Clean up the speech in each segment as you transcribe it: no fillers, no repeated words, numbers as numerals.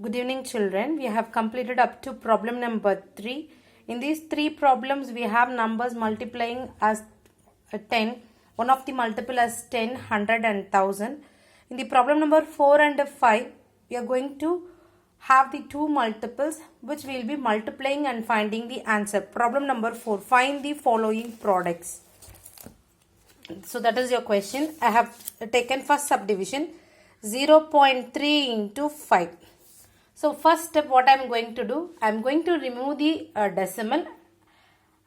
Good evening children. We have completed up to problem number 3. In these 3 problems we have numbers multiplying as 10. One of the multiple as 10, 100 and 1000. In the problem number 4 and 5 we are going to have the two multiples which we will be multiplying and finding the answer. Problem number 4. Find the following products. So that is your question. I have taken first subdivision 0.3 into 5. So first step what I am going to do, I am going to remove the decimal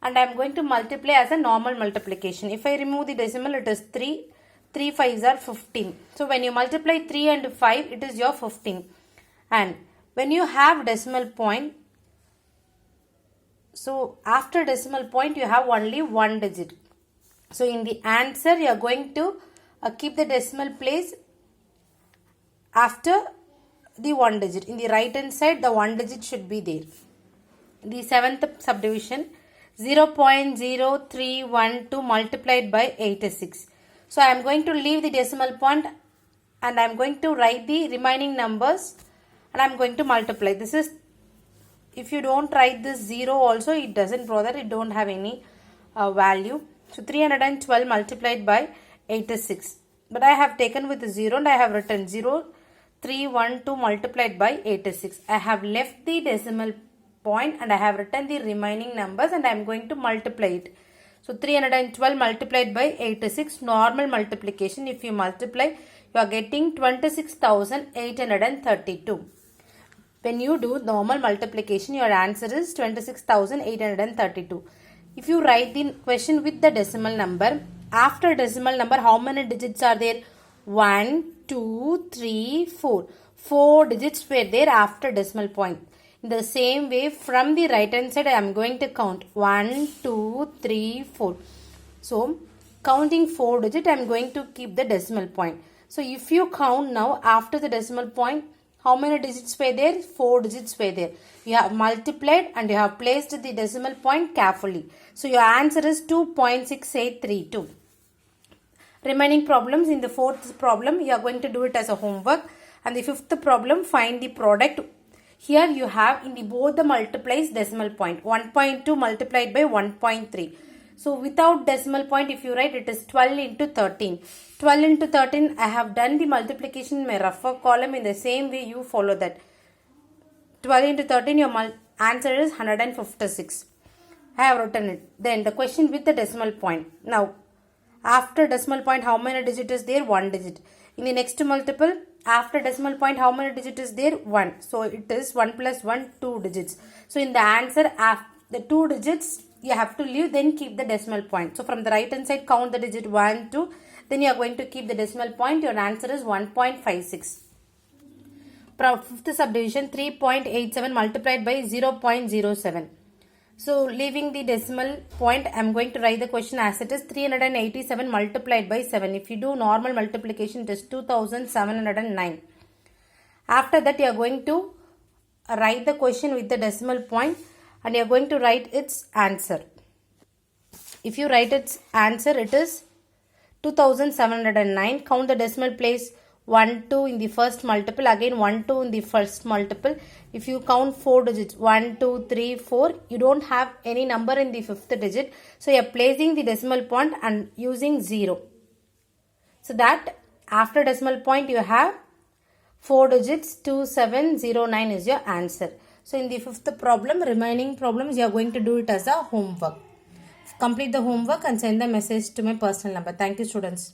and I am going to multiply as a normal multiplication. If I remove the decimal, it is 3. 3 5s are 15. So when you multiply 3 and 5, it is your 15. And when you have decimal point, so after decimal point you have only one digit. So in the answer you are going to keep the decimal place after the one digit. In the right hand side the one digit should be there. The seventh subdivision 0.0312 multiplied by 86. So I am going to leave the decimal point and I am going to write the remaining numbers and I am going to multiply. This is, if you don't write this 0 also, it doesn't bother, it don't have any value. So 312 multiplied by 86. But I have taken with 0 and I have written 0.312 multiplied by 86. I have left the decimal point and I have written the remaining numbers and I am going to multiply it. So 312 multiplied by 86, normal multiplication. If you multiply, you are getting 26,832. When you do normal multiplication, your answer is 26,832. If you write the question with the decimal number, after decimal number, how many digits are there? 1, 2, 3, 4. 4 digits were there after decimal point. In the same way, from the right hand side, I am going to count 1, 2, 3, 4. So, counting 4 digits, I am going to keep the decimal point. So, if you count now after the decimal point, how many digits were there? 4 digits were there. You have multiplied and you have placed the decimal point carefully. So, your answer is 2.6832. Remaining problems, in the fourth problem, you are going to do it as a homework. And the fifth problem, find the product. Here you have in the both the multiplies decimal point. 1.2 multiplied by 1.3. So without decimal point, if you write, it is 12 into 13. 12 into 13, I have done the multiplication in my rougher column. In the same way, you follow that. 12 into 13, your answer is 156. I have written it. Then the question with the decimal point. Now, after decimal point, how many digit is there? 1 digit. In the next multiple, after decimal point, how many digit is there? 1. So it is 1 plus 1, 2 digits. So in the answer, after the 2 digits, you have to leave, then keep the decimal point. So from the right hand side, count the digit 1, 2. Then you are going to keep the decimal point. Your answer is 1.56. Fifth subdivision 3.87 multiplied by 0.07. So leaving the decimal point, I am going to write the question as it is 387 multiplied by 7. If you do normal multiplication, it is 2709. After that, you are going to write the question with the decimal point and you are going to write its answer. If you write its answer, it is 2709. Count the decimal place 1, 2 in the first multiple, again 1, 2 in the first multiple. If you count 4 digits, 1, 2, 3, 4, you don't have any number in the fifth digit. So you are placing the decimal point and using 0. So that after decimal point you have 4 digits, 2709 is your answer. So in the fifth problem, remaining problems, you are going to do it as a homework. Complete the homework and send the message to my personal number. Thank you, students.